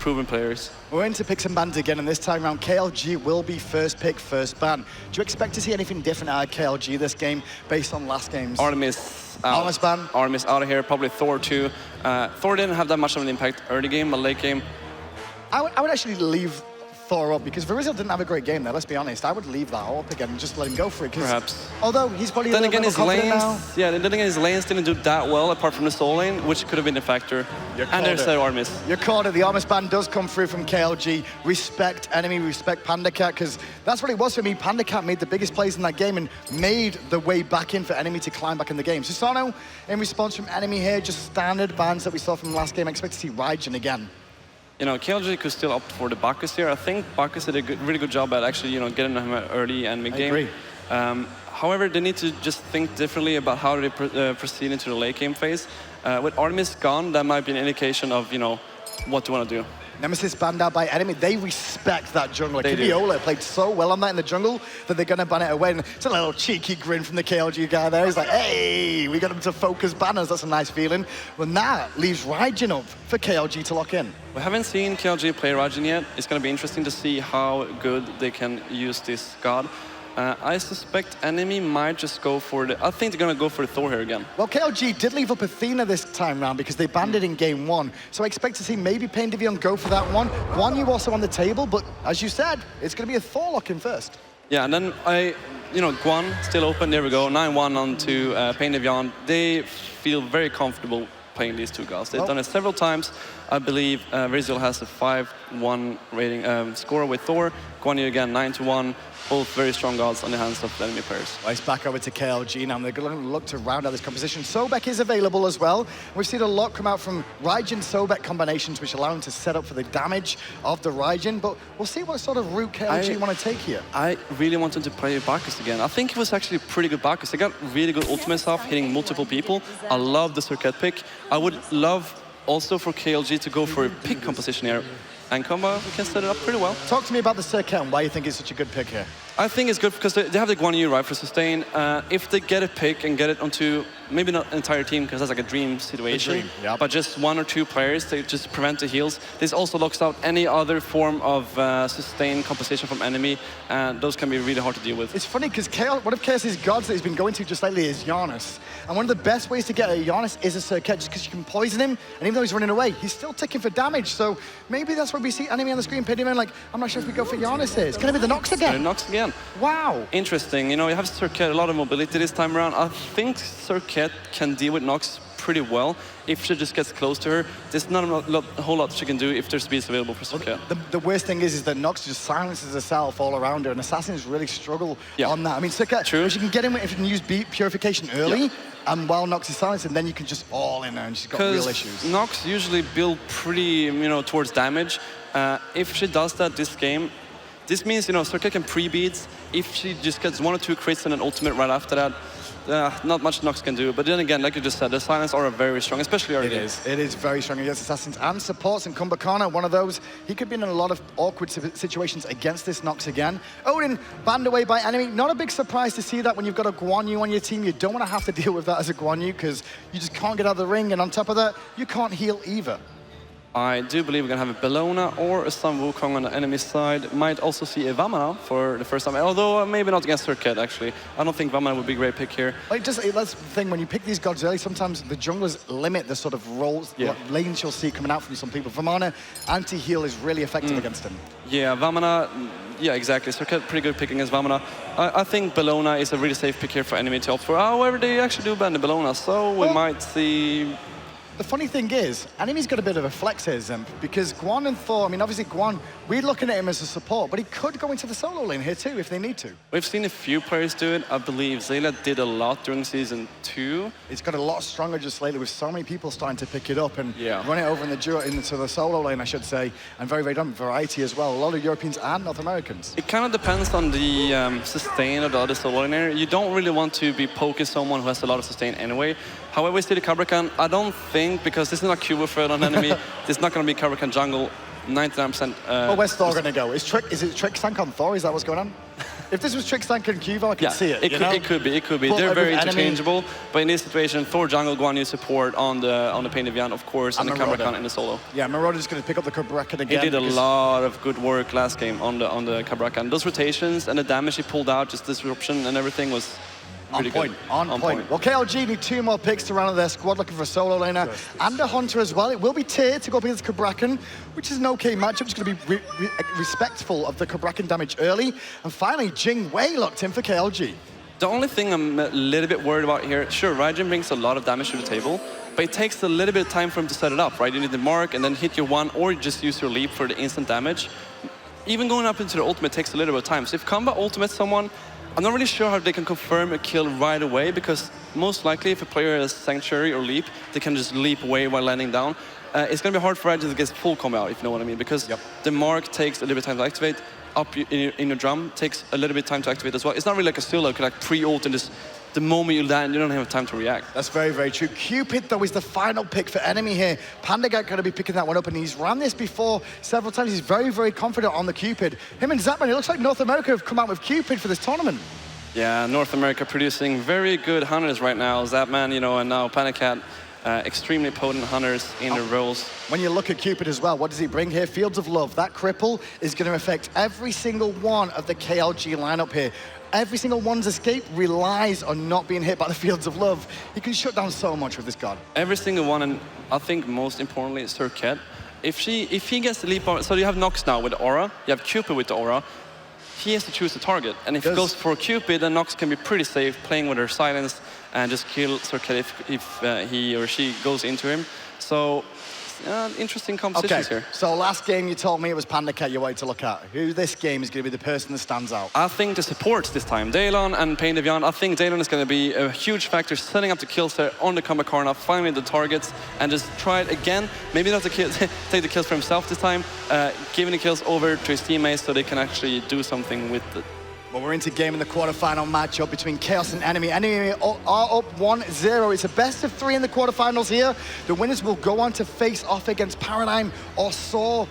proven players. We're into picks and bans again, and this time around, KLG will be first pick, first ban. Do you expect to see anything different out of KLG this game based on last games? Artemis out. Artemis ban? Artemis out of here, probably Thor too. Thor didn't have that much of an impact early game, but late game. I would actually leave Thor up because Varizial didn't have a great game there, let's be honest. I would leave that up again and just let him go for it. Perhaps. Although he's probably then a again, little bit his more confident lanes, now. yeah, then again, his lanes didn't do that well apart from the soul lane, which could have been a factor. And there's the Artemis. You caught it. The Artemis ban does come through from KLG. Respect enemy, respect PandaCat, because that's what it was for me. PandaCat made the biggest plays in that game and made the way back in for enemy to climb back in the game. Susano, in response from enemy here, just standard bans that we saw from last game. I expect to see Raijin again. You know, KLG could still opt for the Bacchus here. I think Bacchus did a really good job at actually, you know, getting him early and mid-game. I agree. However, they need to just think differently about how they proceed into the late game phase. With Artemis gone, that might be an indication of, you know, what to want to do. Nemesis banned out by enemy. They respect that jungler. They KBIOLA played so well on that in the jungle that they're going to ban it away. And it's a little cheeky grin from the KLG guy there. He's like, hey, we got him to focus banners. That's a nice feeling. Well, that leaves Raijin up for KLG to lock in. We haven't seen KLG play Raijin yet. It's going to be interesting to see how good they can use this god. I suspect enemy might just go for the... I think they're going to go for the Thor here again. Well, KLG did leave up Athena this time round because they banned it in game one. So I expect to see maybe PainDeViande go for that one. Guan, you also on the table, but as you said, it's going to be a Thor lock-in first. Yeah, and then you know, Guan still open. There we go. 9-1 onto PainDeViande. They feel very comfortable playing these two guys. They've done it several times. I believe Varizial has a 5-1 rating score with Thor. Guan Yu again, 9-1. Both very strong gods on the hands of the enemy players. Well, it's back over to KLG now, and they're going to look to round out this composition. Sobek is available as well. We've seen a lot come out from Raijin-Sobek combinations, which allow him to set up for the damage of the Raijin, but we'll see what sort of route KLG want to take here. I really want him to play Bacchus again. I think he was actually a pretty good Bacchus. He got really good ultimates off, hitting multiple people. I love the Serqet pick. I would love also for KLG to go for a pick composition here. And Kumba, we can set it up pretty well. Talk to me about the Serqet and why you think it's such a good pick here. I think it's good because they have the Guan Yu, right, for sustain. If they get a pick and get it onto, maybe not an entire team, because that's like a dream situation, but just 1 or 2 players to just prevent the heals. This also locks out any other form of sustained composition from enemy, and those can be really hard to deal with. It's funny because one of Chaos's gods that he's been going to just lately is Giannis. And one of the best ways to get a Giannis is a Serqet, just because you can poison him, and even though he's running away, he's still ticking for damage. So maybe that's why we see enemy on the screen, PainDeViande, like, I'm not sure if we go for Giannis here. It's going to be the Nox again. Nox again. Wow. Interesting. You know, you have Serqet, a lot of mobility this time around. I think Serqet can deal with Nox pretty well if she just gets close to her. There's not a whole lot she can do if there's speeds available for Serqet. The worst thing is that Nox just silences herself all around her, and assassins really struggle on that. I mean, Serqet, if you can get in, if you can use beat purification early, and while Nox is silenced, and then you can just all in her, and she's got real issues. Nox usually build pretty, you know, towards damage. If she does that this game, this means, you know, Serqet can pre-beats. If she just gets 1 or 2 crits and an ultimate right after that, not much Nox can do. But then again, like you just said, the silence are very strong, especially early. It is very strong against assassins and supports. And Kumbhakarna, one of those, he could be in a lot of awkward situations against this Nox again. Odin banned away by enemy. Not a big surprise to see that when you've got a Guan Yu on your team. You don't want to have to deal with that as a Guan Yu because you just can't get out of the ring. And on top of that, you can't heal either. I do believe we're going to have a Bellona or a Sun Wukong on the enemy side. Might also see a Vamana for the first time, although maybe not against Serqet, actually. I don't think Vamana would be a great pick here. Like, that's the thing, when you pick these gods early, sometimes the junglers limit the sort of roles, lanes you'll see coming out from some people. Vamana, anti-heal is really effective against him. Yeah, Vamana, yeah, exactly. Serqet, pretty good pick against Vamana. I think Bellona is a really safe pick here for enemy to opt for. However, they actually do ban the Bellona, so we might see... The funny thing is, enemy's got a bit of a flex here, Zimp, because Guan and Thor, I mean, obviously Guan, we're looking at him as a support, but he could go into the solo lane here too, if they need to. We've seen a few players do it. I believe Zayla did a lot during Season 2. It's got a lot stronger just lately, with so many people starting to pick it up and run it over into the solo lane, I should say, and very done variety as well. A lot of Europeans and North Americans. It kind of depends on the sustain of the other solo laner. You don't really want to be poking someone who has a lot of sustain anyway. However, we see the Cabrakan, I don't think, because this is not Cuba threat on enemy, this is not going to be Cabrakan jungle, 99%. Well, where's Thor going to go? Is it Trick Sank on Thor? Is that what's going on? If this was Trickstank and Cuvo, I could see it. It could be. But They're very with interchangeable. But in this situation, Thor jungle, Guan Yu support on the PainDeViande, of course, and the Cabrakan in the solo. Yeah, Marauder's going to pick up the Cabrakan again. He did a lot of good work last game on the Cabrakan. Those rotations and the damage he pulled out, just disruption and everything was really good. On point. Well, KLG need 2 more picks to round out their squad, looking for a solo laner and a hunter as well. It will be Tyr to go up against Cabrakan, which is an okay matchup. Just going to be respectful of the Cabrakan damage early. And finally, Jing way locked in for KLG. The only thing I'm a little bit worried about here, sure, Raijin brings a lot of damage to the table, but it takes a little bit of time for him to set it up, right? You need the mark and then hit your one, or you just use your leap for the instant damage. Even going up into the ultimate takes a little bit of time. So if Combat ultimates someone, I'm not really sure how they can confirm a kill right away, because most likely if a player has Sanctuary or Leap, they can just leap away while landing down. It's going to be hard for Raijin to get full combo out, if you know what I mean, because the mark takes a little bit of time to activate. Up in your drum takes a little bit of time to activate as well. It's not really like a solo, you can like pre-ult and just the moment you land, you don't have time to react. That's very, very true. Cupid, though, is the final pick for enemy here. PandaCat going to be picking that one up, and he's ran this before several times. He's very, very confident on the Cupid. Him and Zapman, it looks like North America have come out with Cupid for this tournament. Yeah, North America producing very good hunters right now. Zapman, you know, and now PandaCat. Extremely potent hunters in their roles. When you look at Cupid as well, what does he bring here? Fields of Love. That cripple is going to affect every single one of the KLG lineup here. Every single one's escape relies on not being hit by the Fields of Love. He can shut down so much with this god. Every single one, and I think most importantly, Serqet. If he gets the leap, so you have Nox now with the aura, you have Cupid with the aura. He has to choose the target, and if he goes for Cupid, then Nox can be pretty safe playing with her silence and just kill Serqet if he or she goes into him. So, interesting compositions here. So last game you told me it was PandaCat you wanted to look at. Who this game is going to be the person that stands out? I think the supports this time, Daelon and PainDeViande. I think Daelon is going to be a huge factor setting up the kills there on the Kumbhakarna, finding the targets, and just try it again. Maybe not to take the kills for himself this time, giving the kills over to his teammates so they can actually do something with it. Well, we're into game in the quarterfinal matchup between Kaos and Enemy. Enemy are up 1-0. It's a best of 3 in the quarterfinals here. The winners will go on to face off against Paradigm or Saw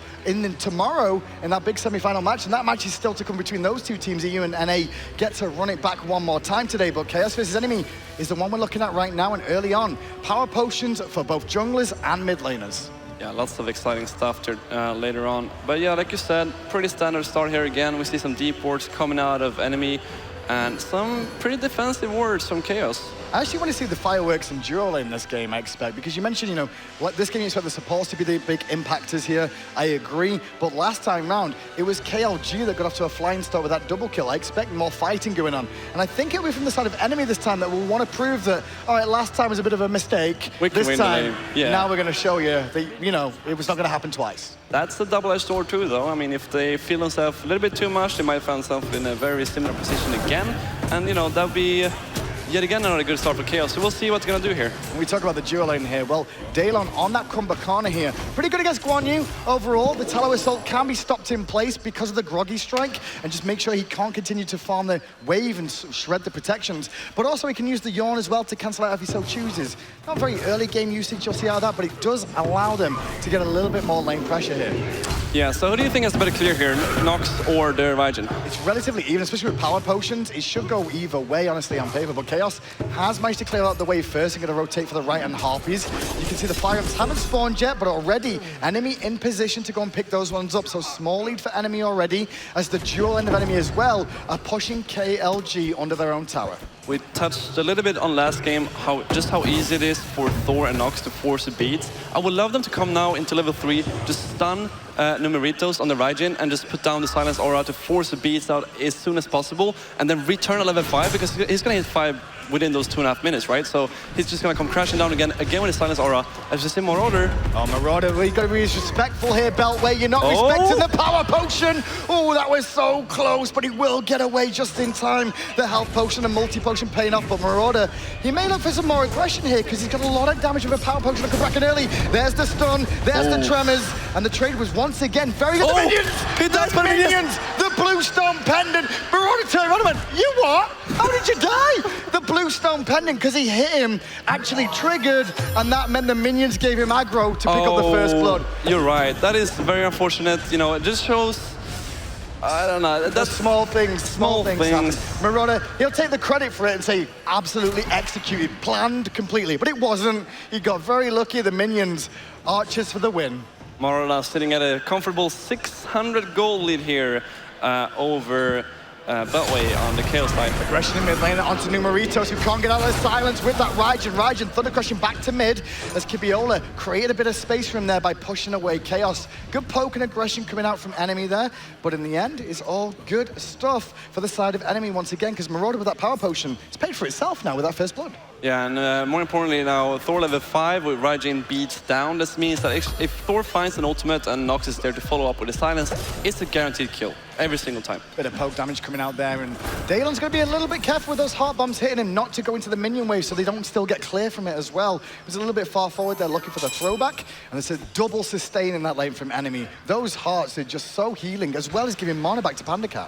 tomorrow in that big semi-final match. And that match is still to come between those two teams. EU and NA get to run it back one more time today. But Kaos versus Enemy is the one we're looking at right now and early on. Power potions for both junglers and mid laners. Yeah, lots of exciting stuff later on. But yeah, like you said, pretty standard start here again. We see some deep wards coming out of Enemy and some pretty defensive wards from Kaos. I actually want to see the fireworks and duo in this game, I expect, because you mentioned, you know, this game you expect they're supposed to be the big impactors here. I agree, but last time round, it was KLG that got off to a flying start with that double kill. I expect more fighting going on. And I think it'll be from the side of Enemy this time that will want to prove that, all right, last time was a bit of a mistake. This time, now we're going to show you that, you know, it was not going to happen twice. That's the double-edged sword too, though. I mean, if they feel themselves a little bit too much, they might find themselves in a very similar position again. And, you know, that'll be yet again another good start for Kaos. So we'll see what they're going to do here. When we talk about the duo lane here, well, Daelon on that Kumbhakarna here. Pretty good against Guan Yu overall. The Tallow Assault can be stopped in place because of the Groggy Strike and just make sure he can't continue to farm the wave and shred the protections. But also he can use the Yawn as well to cancel out if he so chooses. Not very early game usage, you'll see how that, but it does allow them to get a little bit more lane pressure here. Yeah, so who do you think has better clear here, Nox or the Raijin? It's relatively even, especially with power potions. It should go either way, honestly, on paper, but Kaos has managed to clear out the wave first and going to rotate for the right-hand Harpies. You can see the Fire Imps haven't spawned yet, but already Enemy in position to go and pick those ones up. So small lead for Enemy already, as the dual end of Enemy as well are pushing KLG under their own tower. We touched a little bit on last game, just how easy it is for Thor and Nox to force a beat. I would love them to come now into level 3, just stun Numeritos on the Raijin and just put down the Silence Aura to force the beats out as soon as possible, and then return to level 5, because he's going to hit 5 within those 2.5 minutes, right? So he's just going to come crashing down again with his Silence Aura. As you see Marauder. Oh, Marauder, we've got to be respectful here, Beltway. You're not respecting the power potion. Oh, that was so close, but he will get away just in time. The health potion and multi-potion paying off, but Marauder, he may look for some more aggression here because he's got a lot of damage with a power potion. Look at Cabrakan early. There's the stun, there's the tremors, and the trade was once again very good. The minions! The minions! The Bluestone Pendant! Marauder turned around and went, you what? How did you die? The Bluestone Pendant, because he hit him, actually triggered, and that meant the minions gave him aggro to pick up the first blood. You're right. That is very unfortunate. You know, it just shows I don't know. That's small things. Small things. things. Marauder, he'll take the credit for it and say, absolutely executed, planned completely. But it wasn't. He got very lucky. The minions, archers for the win. Marauder sitting at a comfortable 600 gold lead here over Beltway on the Kaos side. Aggression in mid lane onto Numeritos, who can't get out of the silence with that Raijin. Raijin thunder crushing back to mid as KBIOLA created a bit of space for him there by pushing away Kaos. Good poke and aggression coming out from enemy there, but in the end, it's all good stuff for the side of enemy once again, because Marauder with that power potion, it's paid for itself now with that first blood. Yeah, and more importantly now, Thor level 5 with Raijin beats down. This means that if Thor finds an ultimate and Nox is there to follow up with a silence, it's a guaranteed kill every single time. Bit of poke damage coming out there, and Daelon's going to be a little bit careful with those heart bombs hitting him, not to go into the minion wave so they don't still get clear from it as well. He was a little bit far forward there looking for the throwback, and there's a double sustain in that lane from enemy. Those hearts are just so healing, as well as giving mana back to PandaCat.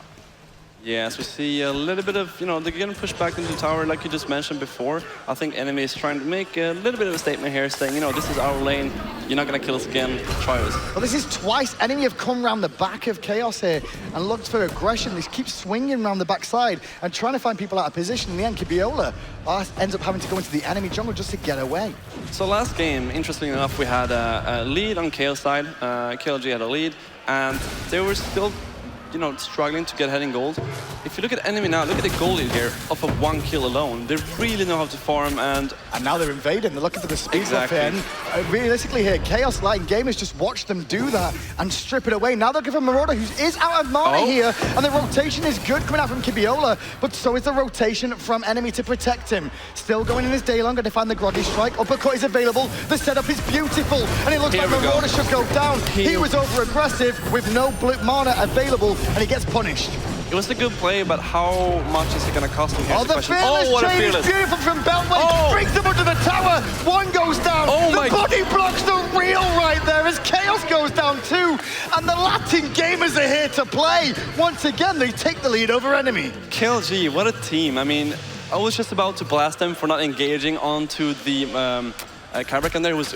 Yes, we see a little bit of, they're going to push back into the tower like you just mentioned before. I think enemy is trying to make a little bit of a statement here, saying, this is our lane, you're not going to kill us again, try us. Well, this is twice enemy have come around the back of Kaos here and looked for aggression. They keep swinging around the backside and trying to find people out of position. In the end, KBIOLA ends up having to go into the enemy jungle just to get away. So last game, interestingly enough, we had a lead on Kaos side. KLG had a lead, and they were still struggling to get ahead in gold. If you look at enemy now, look at the gold lead here off of 1 kill alone. They really know how to farm, and now they're invading. They're looking for the speed exactly. up here. And realistically here, Kaos Latin Gamers just watched them do that and strip it away. Now they're giving Marauder, who is out of mana here, and the rotation is good coming out from KBIOLA, but so is the rotation from enemy to protect him. Still going in his Daelon, going to find the groggy strike. Uppercut is available. The setup is beautiful, and it looks like Marauder should go down. He was over aggressive with no blue mana available, and he gets punished. It was a good play, but how much is it going to cost him? The fearless chain is beautiful from Beltway. Brings them under the tower. One goes down. The body blocks the reel right there as Kaos goes down too. And the Latin Gamers are here to play. Once again, they take the lead over enemy. KLG, what a team. I mean, I was just about to blast them for not engaging onto the Cabrakan there was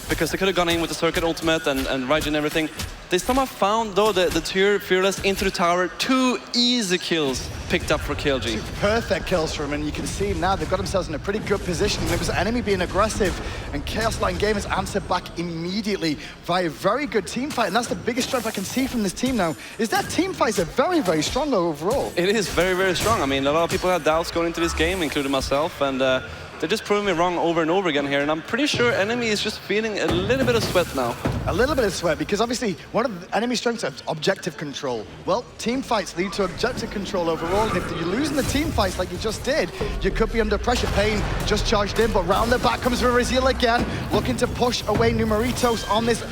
because they could have gone in with the Serqet ultimate and Raijin and everything. They somehow found, though, the tier fearless into the tower. 2 easy kills picked up for KLG. Perfect kills for him, and you can see now they've got themselves in a pretty good position. There was an enemy being aggressive, and Kaos Latin Gamers answered back immediately by a very good team fight, and that's the biggest strength I can see from this team now, is that team fights are very, very strong overall. It is very, very strong. I mean, a lot of people had doubts going into this game, including myself, and they're just proving me wrong over and over again here, and I'm pretty sure enemy is just feeling a little bit of sweat now. A little bit of sweat, because obviously one of the enemy strengths is objective control. Well, team fights lead to objective control overall, and if you're losing the team fights like you just did, you could be under pressure. Pain just charged in, but round the back comes Varizial again, looking to push away Numeritos on this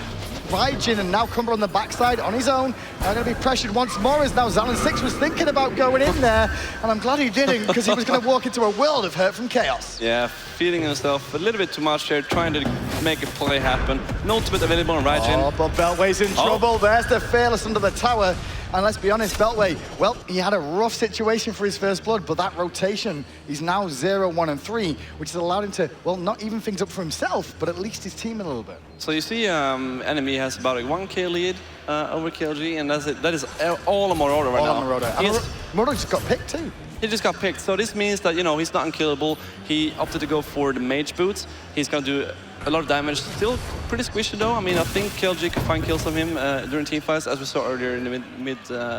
Raijin, and now Cumber on the backside on his own. Now going to be pressured once more, as now Zalonsix was thinking about going in there, and I'm glad he didn't, because he was going to walk into a world of hurt from Kaos. Yeah, feeling himself a little bit too much here, trying to make a play happen. No ultimate available on Raijin. But Beltway's in trouble. There's the fearless under the tower. And let's be honest, Beltway, well, he had a rough situation for his first blood, but that rotation, he's now 0, 1, and 3, which has allowed him to, well, not even things up for himself, but at least his team a little bit. So you see, enemy has about a 1k lead over KLG, and that is all on Marauder right now. All on Marauder. Marauder just got picked too. He just got picked, so this means that, he's not unkillable. He opted to go for the mage boots. He's going to do a lot of damage. Still pretty squishy though. I mean, I think KLG could find kills on him during team fights, as we saw earlier in the mid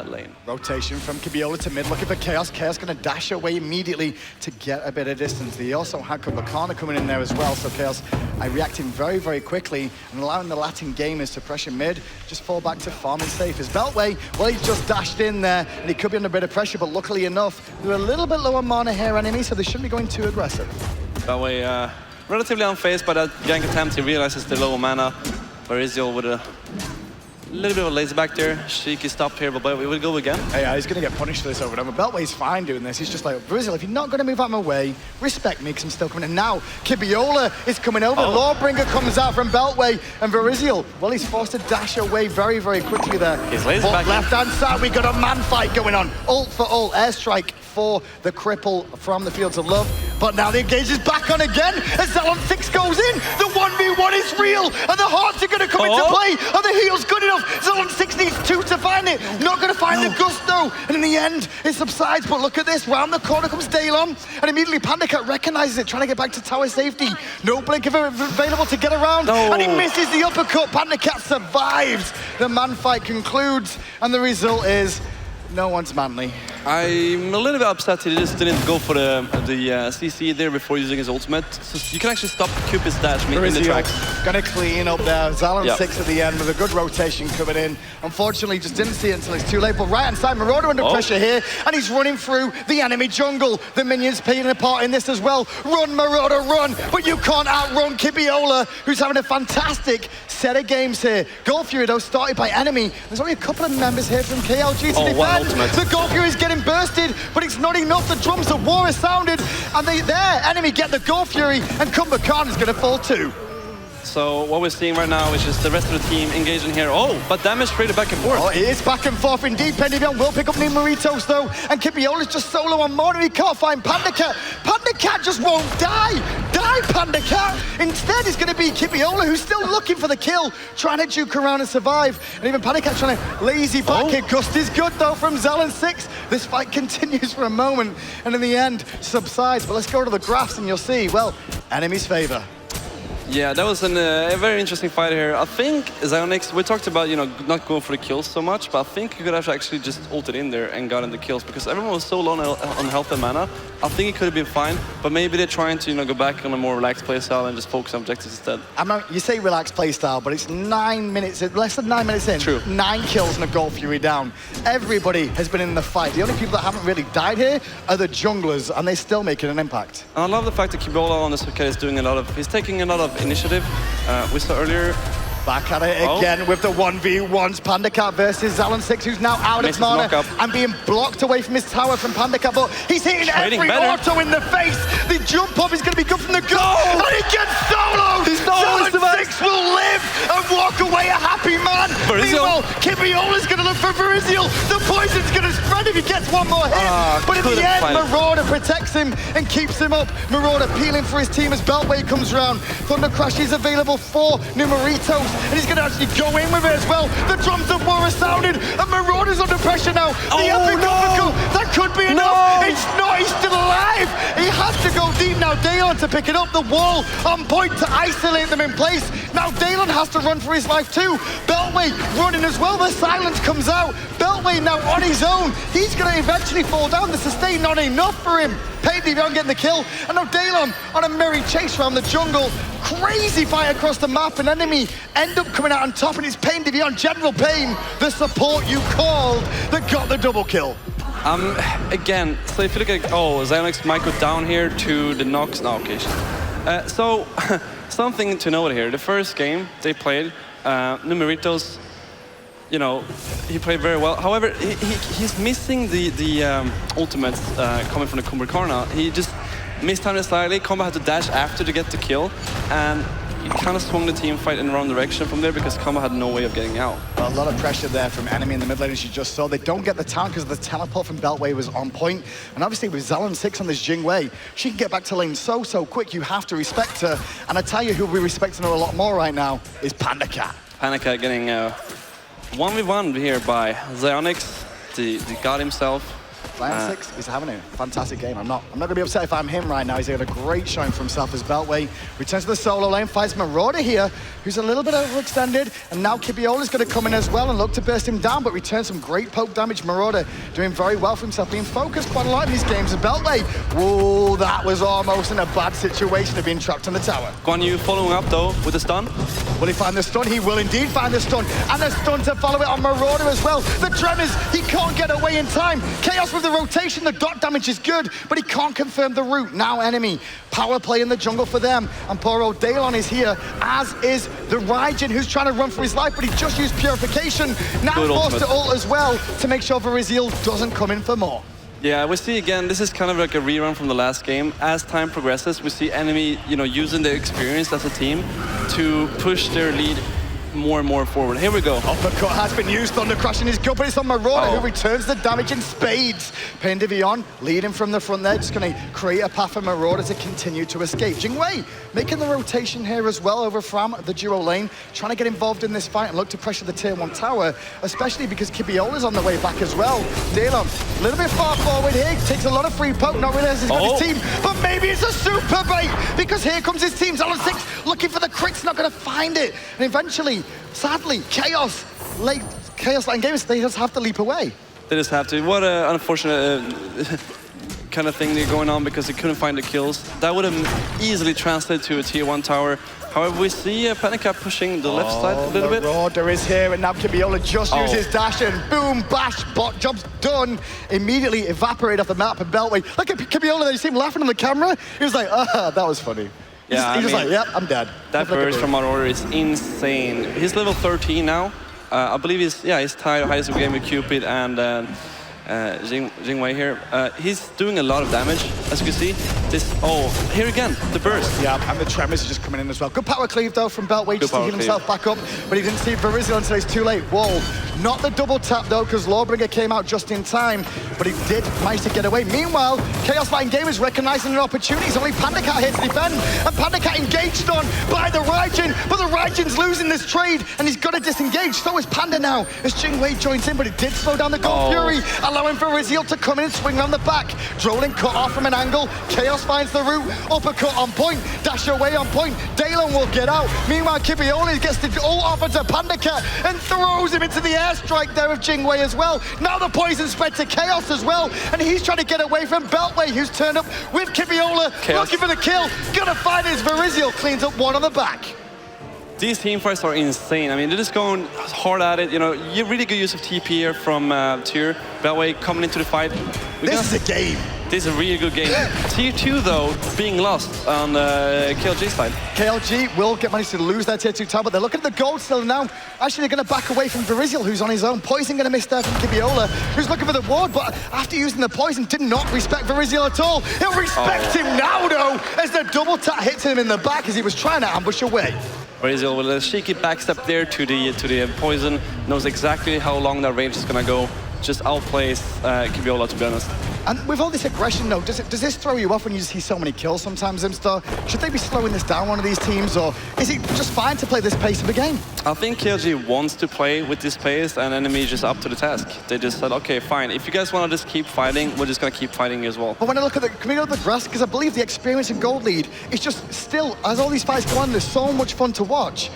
lane. Rotation from KBIOLA to mid, looking for Kaos. Kaos going to dash away immediately to get a bit of distance. He also had Kumbhakarna coming in there as well, so Kaos reacting very, very quickly and allowing the Latin Gamers to pressure mid, just fall back to farming safe. As Beltway, well, he's just dashed in there, and he could be under a bit of pressure, but luckily enough, they're a little bit low on mana here, enemy, so they shouldn't be going too aggressive. Beltway, relatively unfazed by that gank attempt. He realizes the low mana. Varizial with a little bit of a lazy back there. Cheeky stop here, but we will go again. Yeah, he's going to get punished for this over and over. Beltway's fine doing this. He's just like, Varizial, if you're not going to move out of my way, respect me, because I'm still coming in. Now, KBIOLA is coming over. Lawbringer comes out from Beltway, and Varizial, well, he's forced to dash away very, very quickly there. He's lazy back. Left-hand side, we got a man fight going on. Ult for ult, airstrike for the cripple from the Fields of Love. But now the engage is back on again as Zalonsix goes in. The 1v1 is real, and the hearts are going to come into play. Are the heals good enough? Zalonsix needs 2 to find it. Not going to find the Gust go. And in the end, it subsides. But look at this. Round the corner comes Daelon. And immediately PandaCat recognizes it, trying to get back to tower safety. No blink available to get around. No. And he misses the uppercut. PandaCat survives. The man fight concludes. And the result is no one's manly. I'm a little bit upset he just didn't go for the CC there before using his ultimate. So you can actually stop Cupid's dash in the tracks. Gonna clean up there. Zalonsix at the end with a good rotation coming in. Unfortunately, just didn't see it until it's too late. But right hand side, Marauder under pressure here, and he's running through the enemy jungle. The minions playing a part in this as well. Run, Marauder, run! But you can't outrun KBIOLA, who's having a fantastic set of games here. Gold Fury, though, started by enemy. There's only a couple of members here from KLG to defend. The Gold Fury is getting bursted, but it's not enough. The drums of war are sounded, and their enemy get the Gold Fury, and Kumbhakarna is going to fall too. So what we're seeing right now is just the rest of the team engaging here. Oh, but damage traded back and forth. Oh, it is back and forth indeed. PainDeViande will pick up Numeritos though, and KBIOLA's just solo on Marauder. He can't find PandaCat. PandaCat just won't die. Die, PandaCat. Instead, it's going to be KBIOLA, who's still looking for the kill, trying to juke around and survive. And even PandaCat trying to lazy back here. Gust is good though from Zalonsix. This fight continues for a moment, and in the end, subsides. But let's go to the graphs and you'll see, well, enemy's favor. Yeah, that was a very interesting fight here. I think Zalonsix, we talked about, you know, not going for the kills so much, but I think you could have actually just ulted in there and gotten the kills because everyone was so low on health and mana. I think it could have been fine, but maybe they're trying to, you know, go back on a more relaxed playstyle and just focus on objectives instead. You say relaxed playstyle, but it's 9 minutes, less than 9 minutes in. True. 9 kills and a Gold Fury down. Everybody has been in the fight. The only people that haven't really died here are the junglers, and they're still making an impact. And I love the fact that KBIOLA on the Serqet is doing he's taking a lot of initiative. We saw earlier. Back at it again with the 1v1s. PandaCat versus Zalonsix, who's now out of mana and being blocked away from his tower from PandaCat, but he's hitting every auto in the face. The jump up is going to be good from the goal, and he gets soloed. Zalonsix will live and walk away a happy man. Meanwhile, KBIOLA's going to look for Varizial. The poison's going to spread if he gets one more hit. But in the end, Marauder protects him and keeps him up. Marauder peeling for his team as Beltway comes round. Thunder Crash is available for Numeritos, and he's going to actually go in with it as well. The drums of war are sounded, and Marauder's under pressure now. The epic uppercut, that could be enough. It's not, he's still alive. He has to go deep now. Daelon to pick it up, the wall on point to isolate them in place. Now Daelon has to run for his life too. Beltway running as well, the silence comes out. Beltway now on his own. He's going to eventually fall down. The sustain not enough for him. PainDeViande getting the kill, and now Daelon on a merry chase around the jungle. Crazy fight across the map, and enemy end up coming out on top, and it's PainDeViande, General Pain, the support you called, that got the double kill. Again, so if you look at, Zalonsix might go down here to the Nox. No, okay. So, something to note here. The first game they played, Numeritos, you know, he played very well. However, he's missing the ultimates coming from the Kumbhakarna. He just mistimed it slightly. Kumba had to dash after to get the kill, and he kind of swung the team fight in the wrong direction from there because Kumba had no way of getting out. Well, a lot of pressure there from enemy in the mid lane, as you just saw. They don't get the town because the teleport from Beltway was on point. And obviously with Zalonsix on this Jing way, she can get back to lane so quick. You have to respect her. And I tell you who'll be respecting her a lot more right now is PandaCat. PandaCat getting 1v1 here by Zalonsix, the god himself. Zalonsix is having a fantastic game. I'm not going to be upset if I'm him right now. He's got a great showing for himself as Beltway returns to the solo lane, fights Marauder here, who's a little bit overextended, and now KBIOLA's going to come in as well and look to burst him down, but returns some great poke damage. Marauder doing very well for himself, being focused quite a lot in these games as Beltway. Whoa, that was almost in a bad situation of being trapped in the tower. Guan Yu following up though with the stun. Will he find the stun? He will indeed find the stun, and a stun to follow it on Marauder as well. The tremors, he can't get away in time. Chaos with the rotation, the dot damage is good, but he can't confirm the route. Now enemy power play in the jungle for them, and poor old Daelon is here, as is the Raijin, who's trying to run for his life, but he just used purification. Now forced to ult as well to make sure Varizial doesn't come in for more. Yeah, we see again, this is kind of like a rerun from the last game. As time progresses, we see enemy, you know, using their experience as a team to push their lead more and more forward. Here we go. Uppercut has been used, Thunder Crashing is good, but it's on Marauder who returns the damage in spades. PainDeViande leading from the front there, just going to create a path for Marauder to continue to escape. Jingwei making the rotation here as well over from the duo lane, trying to get involved in this fight and look to pressure the tier 1 tower, especially because KBIOLA's on the way back as well. Daelon, a little bit far forward here, takes a lot of free poke, not realizing he's got his team, but maybe it's a super bait, because here comes his team. Zalonsix looking for the crits, not going to find it. And eventually, sadly, Kaos Latin Gamers, they just have to leap away. They just have to. What an unfortunate kind of thing they're going on, because they couldn't find the kills. That would have easily translated to a tier 1 tower. However, we see PandaCat pushing the left side a little bit. Marauder is here, and now KBIOLA just uses dash, and boom, bash, bot, job's done. Immediately evaporate off the map and Beltway. Look at KBIOLA there, you see him laughing on the camera? He was like, that was funny. Yeah, he's just like, yep, I'm dead. That burst from Marauder is insane. He's level 13 now. I believe he's tied highest game with Cupid and Jingwei here. He's doing a lot of damage, as you can see. Here again, the burst. Yeah, and the tremors are just coming in as well. Good power cleave though from Beltway, just to heal himself back up, but he didn't see Varizial until it's too late. Whoa, not the double tap though, because Lawbringer came out just in time, but he did manage to get away. Meanwhile, Kaos Latin Gamers recognizing an opportunity. It's only PandaCat here to defend, and PandaCat engaged on by the Raijin, but the Raijin's losing this trade, and he's got to disengage. So is Panda now, as Jingwei joins in, but it did slow down the Gold Fury, allowing Varizial to come in and swing around the back. Droling cut off from an angle. Kaos finds the route. Uppercut on point. Dash away on point. Daelon will get out. Meanwhile, KBIOLA gets the ult offer to PandaCat and throws him into the airstrike there of Jingwei as well. Now the poison spread to Kaos as well, and he's trying to get away from Beltway, who's turned up with KBIOLA, looking for the kill. Gonna find his Varizial, cleans up one on the back. These team fights are insane. I mean, they're just going hard at it. You know, you really good use of TP here from Tier. Beltway coming into the fight. This is a game. This is a really good game. Tier 2, though, being lost on KLG side. KLG will manage to lose their Tier 2 tower, but they're looking at the gold still now. Actually, they're going to back away from Varizial, who's on his own. Poison going to miss there from KBIOLA, who's looking for the ward, but after using the poison, did not respect Varizial at all. He'll respect him now, though, as the double tap hits him in the back as he was trying to ambush away. Varizial with a cheeky backstep there to the poison. Knows exactly how long that range is going to go. Just outplays KBIOLA, to be honest. And with all this aggression, though, does this throw you off when you see so many kills sometimes, Zimstar? Should they be slowing this down, one of these teams, or is it just fine to play this pace of the game? I think KLG wants to play with this pace, and enemy just up to the task. They just said, okay, fine. If you guys want to just keep fighting, we're just going to keep fighting as well. But when I look at can we go to the grass? Because I believe the experience in gold lead is just still, as all these fights go on, there's so much fun to watch.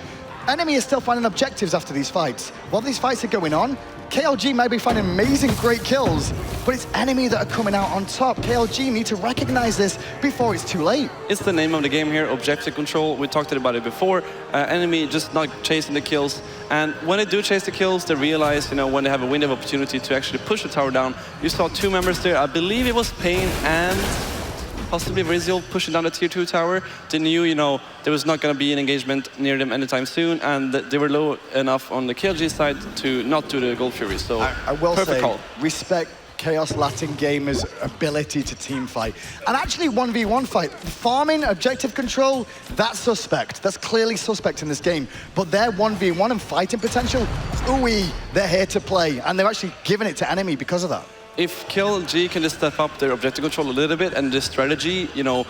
Enemy is still finding objectives after these fights. While these fights are going on, KLG may be finding amazing, great kills, but it's enemy that are coming out on top. KLG need to recognize this before it's too late. It's the name of the game here, objective control. We talked about it before. Enemy just not chasing the kills. And when they do chase the kills, they realize, you know, when they have a window of opportunity to actually push the tower down. You saw 2 members there. I believe it was Pain and possibly Varizial pushing down the Tier 2 tower. They knew, you know, there was not going to be an engagement near them anytime soon, and they were low enough on the KLG side to not do the Gold Fury. So I will say, call. Respect Kaos Latin Gamers' ability to team fight. And actually 1v1 fight, farming, objective control, that's suspect. That's clearly suspect in this game. But their 1v1 and fighting potential, ooh-wee, they're here to play. And they're actually giving it to enemy because of that. If KLG can just step up their objective control a little bit and the strategy, you know,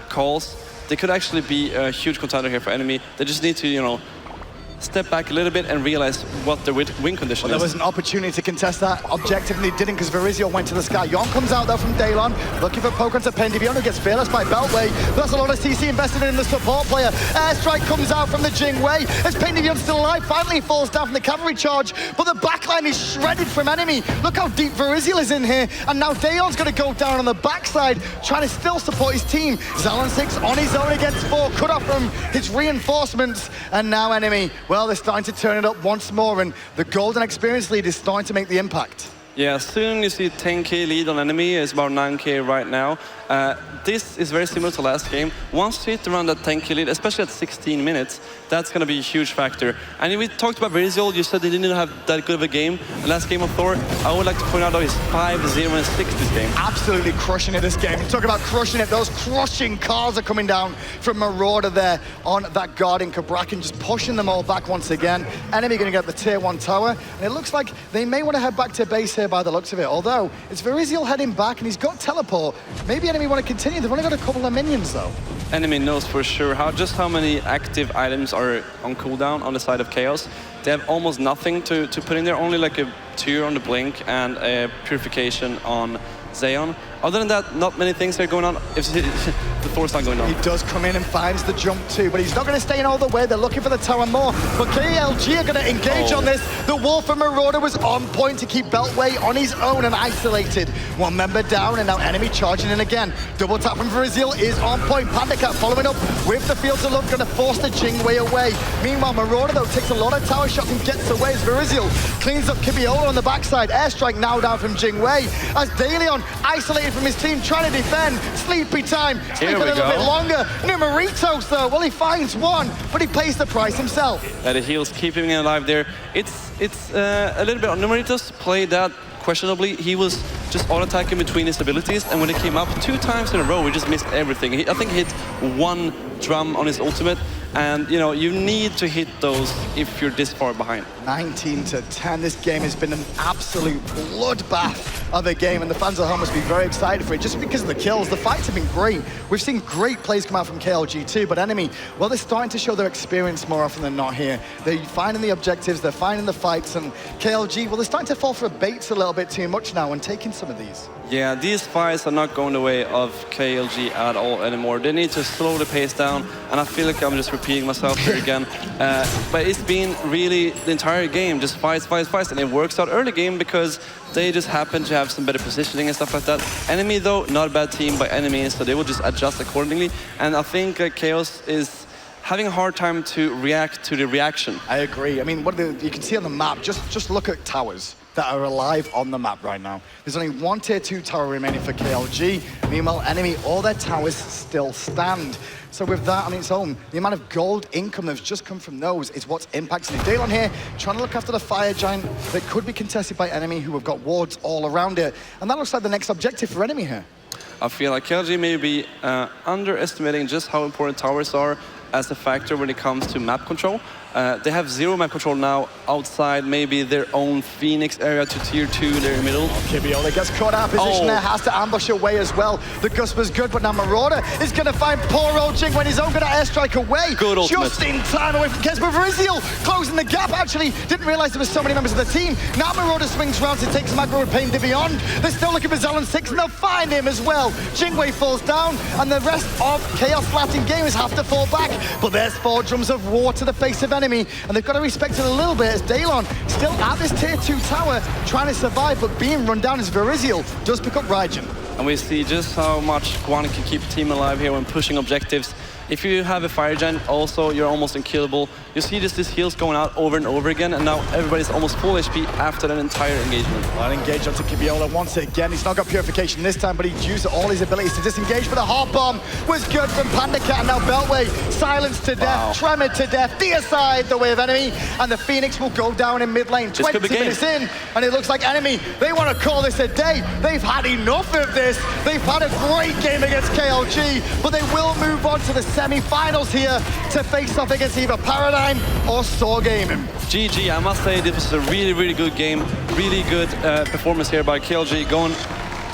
calls, they could actually be a huge contender here for enemy. They just need to, you know, step back a little bit and realize what the win condition is. There was an opportunity to contest that objective, and he didn't because Varizial went to the sky. Yon comes out though from Daelon, looking for poke onto PainDeViande, gets fearless by Beltway. That's a lot of CC invested in the support player. Airstrike comes out from the Jingwei as PainDeViande still alive. Finally falls down from the cavalry charge, but the backline is shredded from enemy. Look how deep Varizial is in here, and now Daelon's going to go down on the backside, trying to still support his team. Zalonsix on his own against 4, cut off from his reinforcements, and now enemy, well, they're starting to turn it up once more, and the golden experience lead is starting to make the impact. Yeah, soon you see 10k lead on enemy, it's about 9k right now. This is very similar to last game. Once you hit around that 10k lead, especially at 16 minutes, that's going to be a huge factor. And we talked about Varizial, you said they didn't have that good of a game. The last game of Thor, I would like to point out though, he's 5-0-6 this game. Absolutely crushing it this game. Talk about crushing it, those crushing cars are coming down from Marauder there on that guarding Cabrakan, just pushing them all back once again. Enemy going to get the tier 1 tower, and it looks like they may want to head back to base here by the looks of it, although it's Varizial heading back and he's got teleport. Maybe enemy want to continue, they've only got a couple of minions though. Enemy knows for sure just how many active items are on cooldown on the side of Chaos. They have almost nothing to put in there, only like a Tear on the Blink and a Purification on Zeon. Other than that, not many things are going on. If the Thor's not going on. He does come in and finds the jump too, but he's not going to stay in all the way. They're looking for the tower more, but KLG are going to engage on this. The Wolf from Marauder was on point to keep Beltway on his own and isolated. One member down, and now enemy charging in again. Double tap from Varizial is on point. PandaCat following up with the Fields of Love, going to force the Jing way away. Meanwhile, Marauder though takes a lot of tower shots and gets away as Varizial cleans up KBIOLA on the backside. Airstrike now down from Jing Wei as Daelon isolated from his team, trying to defend. Sleepy time, sleep a little bit longer. Numeritos though, well, he finds one, but he pays the price himself. The heals keeping him alive there. It's a little bit on Numeritos played that questionably. He was just auto-attacking between his abilities, and when he came up 2 times in a row, he just missed everything. I think he hit 1 drum on his ultimate, and you know, you need to hit those if you're this far behind. 19-10, this game has been an absolute bloodbath of a game, and the fans at home must be very excited for it, just because of the kills. The fights have been great. We've seen great plays come out from KLG too, but enemy, well, they're starting to show their experience more often than not here. They're finding the objectives, they're finding the fights, and KLG, well, they're starting to fall for baits a little bit too much now and taking some of these. Yeah, these fights are not going the way of KLG at all anymore. They need to slow the pace down, and I feel like I'm just repeating myself here again. But it's been really the entire game, just fights, and it works out early game because they just happen to have some better positioning and stuff like that. Enemy though, not a bad team by any means, so they will just adjust accordingly. And I think Chaos is having a hard time to react to the reaction. I agree. I mean, you can see on the map, just look at towers that are alive on the map right now. There's only 1 tier 2 tower remaining for KLG. Meanwhile, enemy, all their towers still stand. So with that on its own, the amount of gold income that's just come from those is what's impacting the Daelon here, trying to look after the fire giant that could be contested by enemy who have got wards all around it. And that looks like the next objective for enemy here. I feel like KLG may be underestimating just how important towers are as a factor when it comes to map control. They have 0 map control now outside maybe their own Phoenix area to tier 2 there in the middle. KBIOLA gets caught out of position there, has to ambush away as well. The gust was good, but now Marauder is going to find poor old Jing when he's own going to airstrike away. Good ultimate. Just in time away from Kes, but Varizial closing the gap. Actually, didn't realize there were so many members of the team. Now Marauder swings round to take some aggro with PainDeViande. They're still looking for Zalonsix, and they'll find him as well. Jingwei falls down, and the rest of Kaos Latin Gamers have to fall back. But there's 4 drums of war to the face of enemy, and they've got to respect it a little bit as Daelon still at this tier 2 tower trying to survive, but being run down as Varizial does pick up Raijin. And we see just how much Guan can keep the team alive here when pushing objectives. If you have a fire giant, also you're almost unkillable. You see just these heals going out over and over again, and now everybody's almost full HP after that entire engagement. Well, engage onto KBIOLA once again. He's not got purification this time, but he's used all his abilities to disengage. But the heart bomb was good from PandaCat, and now Beltway silenced to death, tremored to death, deicide the way of enemy, and the Phoenix will go down in mid lane. 20 minutes in, and it looks like enemy, they want to call this a day. They've had enough of this. They've had a great game against KLG, but they will move on to the semi-finals here to face off against either Paradigm or Saw Gaming. GG, I must say this was a really, really good game. Really good performance here by KLG going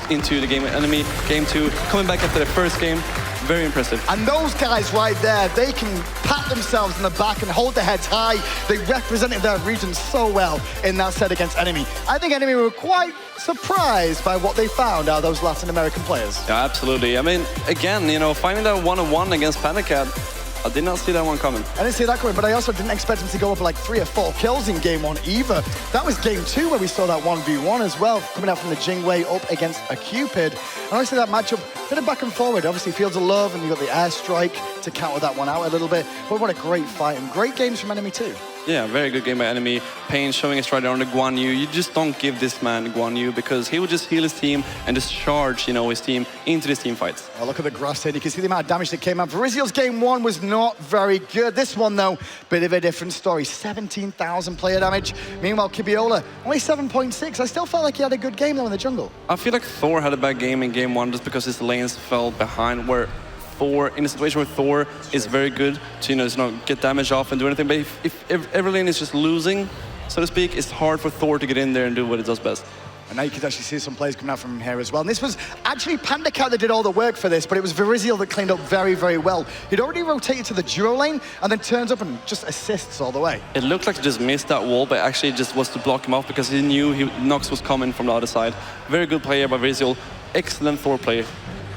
into the game with enemy. Game 2, coming back after the first game. Very impressive. And those guys right there, they can pat themselves in the back and hold their heads high. They represented their region so well in that set against enemy. I think enemy were quite surprised by what they found out of those Latin American players. Yeah, absolutely. I mean, again, you know, finding that 1-on-1 against PandaCat, I did not see that one coming. I didn't see that coming, but I also didn't expect him to go up like 3 or 4 kills in game 1 either. That was game 2 where we saw that 1v1 as well, coming out from the Jingwei up against a Cupid. And obviously that matchup, bit of back and forward. Obviously Fields of Love, and you got the airstrike to counter that one out a little bit. But what a great fight, and great games from enemy too. Yeah, very good game by enemy. Pain showing his rider on the Guan Yu. You just don't give this man Guan Yu because he will just heal his team and just charge, you know, his team into these team fights. Oh, look at the grass here. You can see the amount of damage that came out. Varizial's game 1 was not very good. This one, though, bit of a different story. 17,000 player damage. Meanwhile, KBIOLA, only 7.6. I still felt like he had a good game, though, in the jungle. I feel like Thor had a bad game in game 1 just because his lanes fell behind, where Thor, in a situation where Thor is very good to, you know, get damage off and do anything, but if every lane is just losing, so to speak, it's hard for Thor to get in there and do what he does best. And now you can actually see some players coming out from here as well. And this was actually PandaCat that did all the work for this, but it was Varizial that cleaned up very, very well. He'd already rotated to the duo lane and then turns up and just assists all the way. It looked like he just missed that wall, but actually it just was to block him off because he knew Nox was coming from the other side. Very good player by Varizial. Excellent Thor play.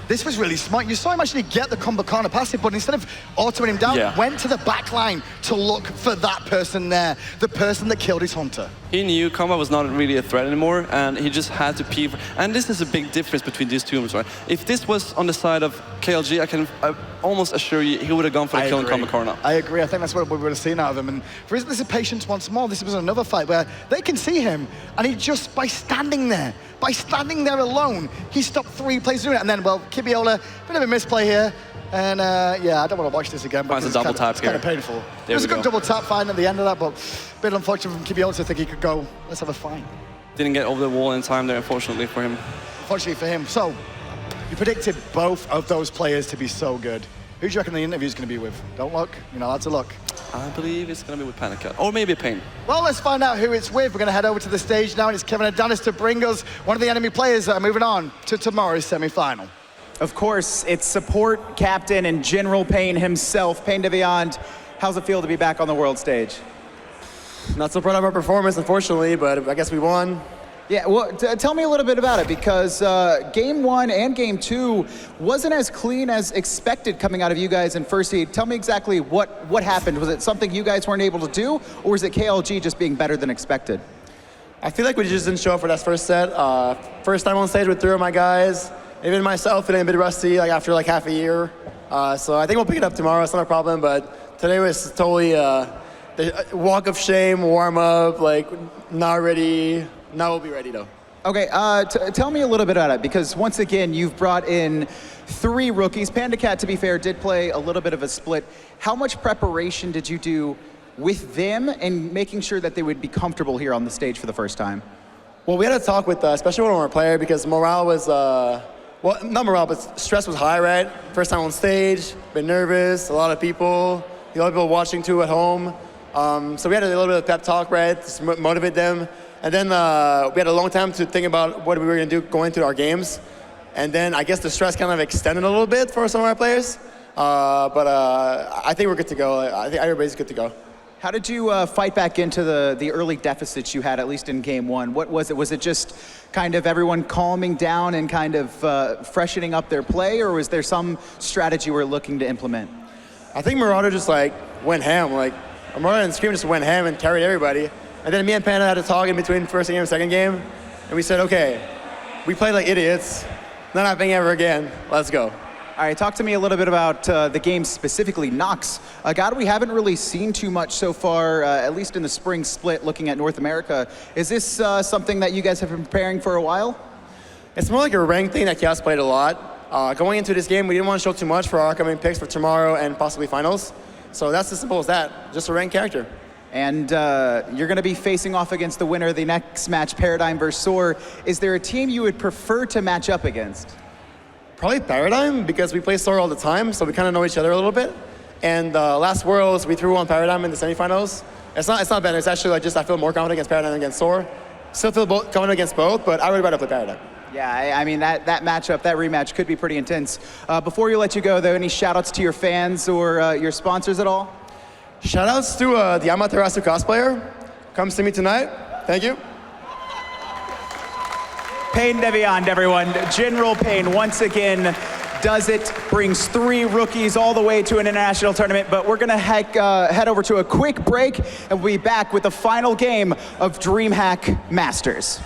This was really smart. You saw him actually get the Kumbhakarna passive, but instead of autoing him down, went to the back line to look for that person there, the person that killed his hunter. He knew Kumba was not really a threat anymore, and he just had to peep. And this is a big difference between these two, right? If this was on the side of KLG, I almost assure you he would have gone for the kill in Kumbhakarna. I agree. I think that's what we would have seen out of him. And for this is patience once more. This was another fight where they can see him, and he just, by standing there alone, he stopped 3 players doing it. And then, well, KBIOLA, bit of a misplay here. And yeah, I don't want to watch this again. It's a double tap here. It's kind of painful. It was a good double tap find at the end of that, but a bit unfortunate from KBIOLA to think he could go, let's have a fight. Didn't get over the wall in time there, unfortunately for him. Unfortunately for him. So, you predicted both of those players to be so good. Who do you reckon the interview's going to be with? Don't look. You're not allowed to look. I believe it's going to be with PandaCat, or maybe Pain. Well, let's find out who it's with. We're going to head over to the stage now, and it's Kevin Adanis to bring us one of the enemy players that are moving on to tomorrow's semi-final. Of course, it's support captain and General Pain himself, PainDeViande. How's it feel to be back on the world stage? Not so proud of our performance, unfortunately, but I guess we won. Yeah, well, tell me a little bit about it, because Game 1 and Game 2 wasn't as clean as expected coming out of you guys in first seed. Tell me exactly what happened. Was it something you guys weren't able to do, or was it KLG just being better than expected? I feel like we just didn't show up for that first set. First time on stage with 3 of my guys. Even myself feeling a bit rusty after half a year. So I think we'll pick it up tomorrow, it's not a problem, but today was totally the walk of shame, warm up, not ready. Now we'll be ready though. Okay, tell me a little bit about it, because once again, you've brought in 3 rookies. PandaCat, to be fair, did play a little bit of a split. How much preparation did you do with them and making sure that they would be comfortable here on the stage for the first time? Well, we had a talk with, especially one of our players, because morale was, well, not morale, but stress was high, right? First time on stage, been nervous, a lot of people watching too at home. So we had a little bit of pep talk, right, to motivate them. And then we had a long time to think about what we were going to do going through our games. And then I guess the stress kind of extended a little bit for some of our players. But I think we're good to go. I think everybody's good to go. How did you fight back into the early deficits you had, at least in Game 1? What was it? Was it just kind of everyone calming down and kind of freshening up their play, or was there some strategy we're looking to implement? I think Marauder just went ham. Marauder and Scream just went ham and carried everybody. And then me and Panda had a talk in between first game and second game, and we said, okay, we played like idiots. Not happening ever again. Let's go. All right, talk to me a little bit about the game specifically, Nox. A guy we haven't really seen too much so far, at least in the spring split, looking at North America. Is this something that you guys have been preparing for a while? It's more like a ranked thing that Chaos played a lot. Going into this game, we didn't want to show too much for our upcoming picks for tomorrow and possibly finals. So that's as simple as that, just a ranked character. And you're going to be facing off against the winner of the next match, Paradigm versus Thor. Is there a team you would prefer to match up against? Probably Paradigm, because we play Thor all the time, so we kind of know each other a little bit. And last Worlds, we threw on Paradigm in the semifinals. It's not bad. It's actually I feel more confident against Paradigm than against Thor. Still feel confident against both, but I would rather play Paradigm. Yeah, I mean, that matchup, that rematch could be pretty intense. Before you let you go, though, any shout-outs to your fans or your sponsors at all? Shout-outs to the Amaterasu cosplayer. Come see me tonight. Thank you. PainDeViande, everyone. General Pain, once again, does it. Brings 3 rookies all the way to an international tournament. But we're going to head over to a quick break, and we'll be back with the final game of DreamHack Masters.